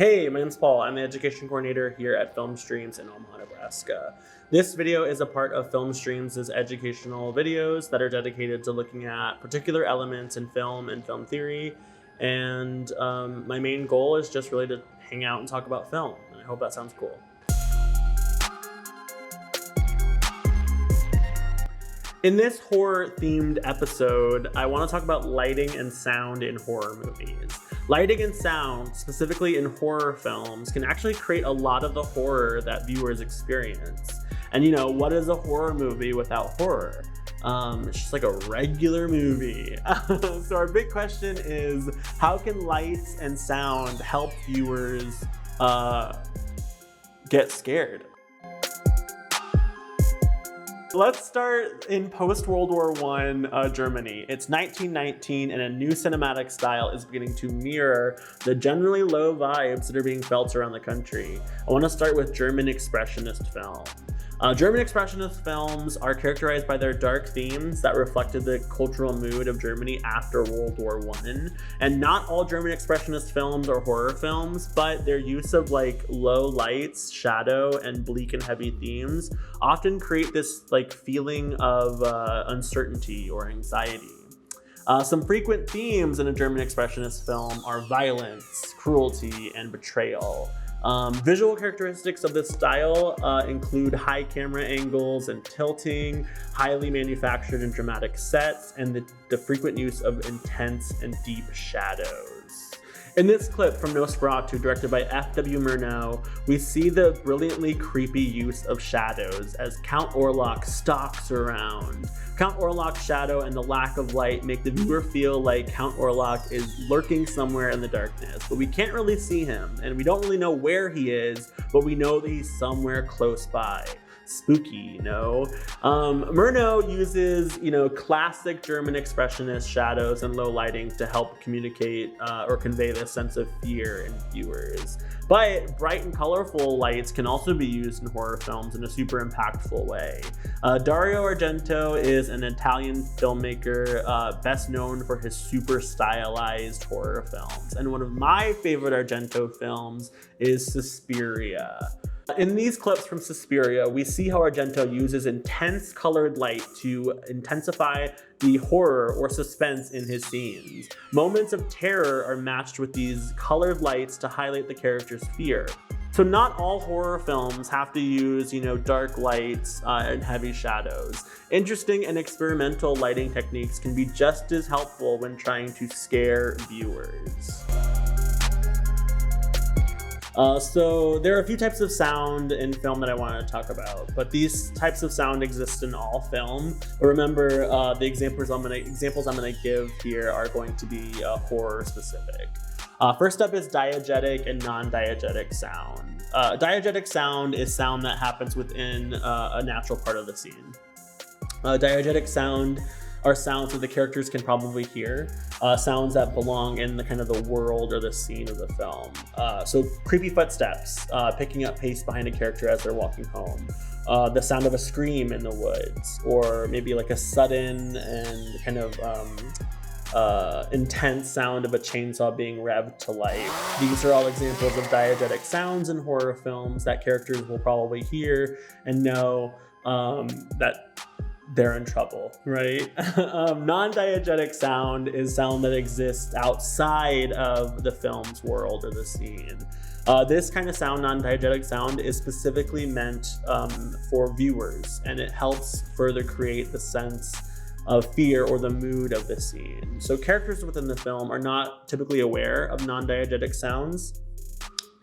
Hey, my name's Paul. I'm the education coordinator here at Film Streams in Omaha, Nebraska. This video is a part of Film Streams' educational videos that are dedicated to looking at particular elements in film and film theory. And my main goal is just really to hang out and talk about film. And I hope that sounds cool. In this horror-themed episode, I want to talk about lighting and sound in horror movies. Lighting and sound, specifically in horror films, can actually create a lot of the horror that viewers experience. And you know, what is a horror movie without horror? It's just like a regular movie. So our big question is, how can lights and sound help viewers get scared? Let's start in post-World War I Germany. It's 1919 and a new cinematic style is beginning to mirror the generally low vibes that are being felt around the country. I want to start with German Expressionist film. German Expressionist films are characterized by their dark themes that reflected the cultural mood of Germany after World War I. And not all German Expressionist films are horror films, but their use of like low lights, shadow, and bleak and heavy themes often create this like feeling of uncertainty or anxiety. Some frequent themes in a German Expressionist film are violence, cruelty, and betrayal. Visual characteristics of this style include high camera angles and tilting, highly manufactured and dramatic sets, and the frequent use of intense and deep shadows. In this clip from Nosferatu, directed by F.W. Murnau, we see the brilliantly creepy use of shadows as Count Orlok stalks around. Count Orlok's shadow and the lack of light make the viewer feel like Count Orlok is lurking somewhere in the darkness, but we can't really see him, and we don't really know where he is, but we know that he's somewhere close by. Spooky, you know? Murnau uses, classic German Expressionist shadows and low lighting to help communicate or convey this sense of fear in viewers. But bright and colorful lights can also be used in horror films in a super impactful way. Dario Argento is an Italian filmmaker best known for his super stylized horror films. And one of my favorite Argento films is Suspiria. In these clips from Suspiria, we see how Argento uses intense colored light to intensify the horror or suspense in his scenes. Moments of terror are matched with these colored lights to highlight the character's fear. So not all horror films have to use, dark lights and heavy shadows. Interesting and experimental lighting techniques can be just as helpful when trying to scare viewers. So there are a few types of sound in film that I want to talk about, but these types of sound exist in all film. But remember, the examples I'm going to give here are going to be horror specific. First up is diegetic and non-diegetic sound. Diegetic sound is sound that happens within a natural part of the scene. Diegetic sound are sounds that the characters can probably hear, sounds that belong in the kind of the world or the scene of the film. So creepy footsteps, picking up pace behind a character as they're walking home, the sound of a scream in the woods, or maybe like a sudden and kind of intense sound of a chainsaw being revved to life. These are all examples of diegetic sounds in horror films that characters will probably hear and know that they're in trouble, right? Non-diegetic sound is sound that exists outside of the film's world or the scene. This kind of sound, non-diegetic sound, is specifically meant for viewers, and it helps further create the sense of fear or the mood of the scene. So characters within the film are not typically aware of non-diegetic sounds,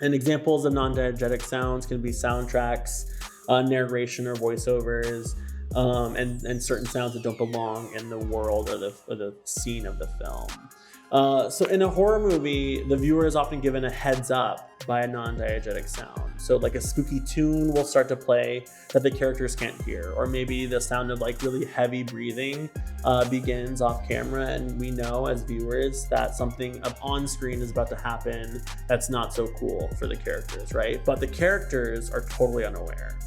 and examples of non-diegetic sounds can be soundtracks, narration or voiceovers, and certain sounds that don't belong in the world or the scene of the film. So in a horror movie, the viewer is often given a heads up by a non-diegetic sound. So like a spooky tune will start to play that the characters can't hear, or maybe the sound of like really heavy breathing begins off camera, and we know as viewers that something on screen is about to happen that's not so cool for the characters, right? But the characters are totally unaware.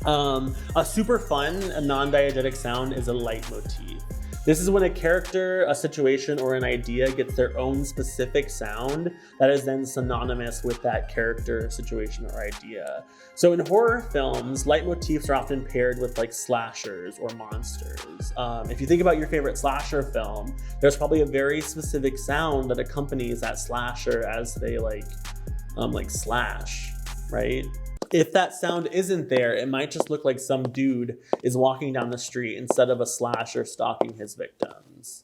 A super fun non-diegetic sound is a leitmotif. This is when a character, a situation, or an idea gets their own specific sound that is then synonymous with that character, situation, or idea. So in horror films, leitmotifs are often paired with like slashers or monsters. If you think about your favorite slasher film, there's probably a very specific sound that accompanies that slasher as they like slash, right? If that sound isn't there, it might just look like some dude is walking down the street instead of a slasher stalking his victims.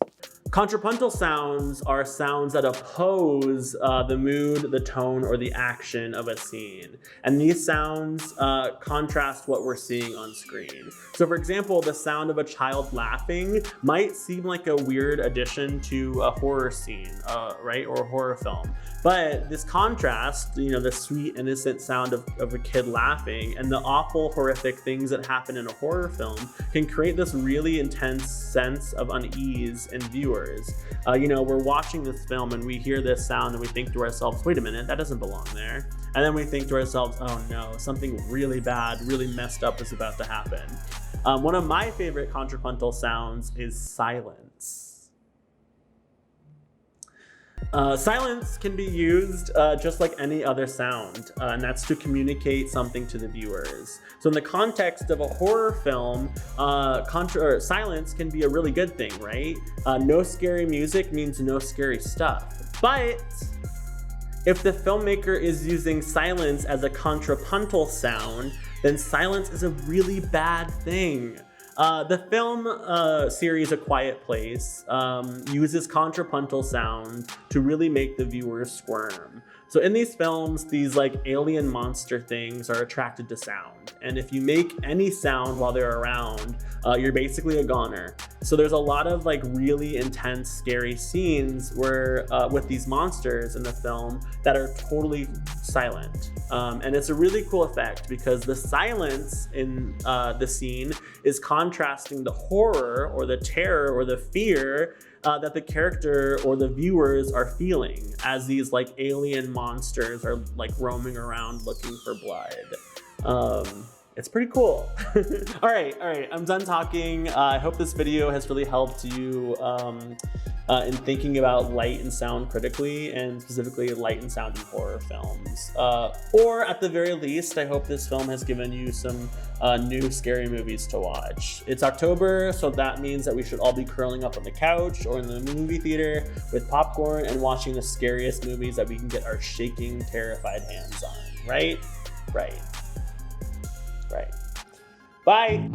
Contrapuntal sounds are sounds that oppose the mood, the tone, or the action of a scene. And these sounds contrast what we're seeing on screen. So for example, the sound of a child laughing might seem like a weird addition to a horror scene, right? Or a horror film. But this contrast, you know, the sweet, innocent sound of a kid laughing and the awful, horrific things that happen in a horror film can create this really intense sense of unease in viewers. You know, we're watching this film and we hear this sound and we think to ourselves, wait a minute, that doesn't belong there. And then we think to ourselves, oh no, something really bad, really messed up is about to happen. One of my favorite contrapuntal sounds is silence. Silence can be used just like any other sound, and that's to communicate something to the viewers. So in the context of a horror film, silence can be a really good thing, right? No scary music means no scary stuff. But if the filmmaker is using silence as a contrapuntal sound, then silence is a really bad thing. The film series A Quiet Place uses contrapuntal sound to really make the viewers squirm. So in these films, these like alien monster things are attracted to sound. And if you make any sound while they're around, you're basically a goner. So there's a lot of like really intense, scary scenes where with these monsters in the film that are totally silent. And it's a really cool effect because the silence in the scene is contrasting the horror or the terror or the fear that the character or the viewers are feeling as these like alien monsters are like roaming around looking for blood. It's pretty cool. All right, I'm done talking. I hope this video has really helped you in thinking about light and sound critically, and specifically light and sound in horror films. Or at the very least, I hope this film has given you some new scary movies to watch. It's October, so that means that we should all be curling up on the couch or in the movie theater with popcorn and watching the scariest movies that we can get our shaking, terrified hands on, right? Right. Bye.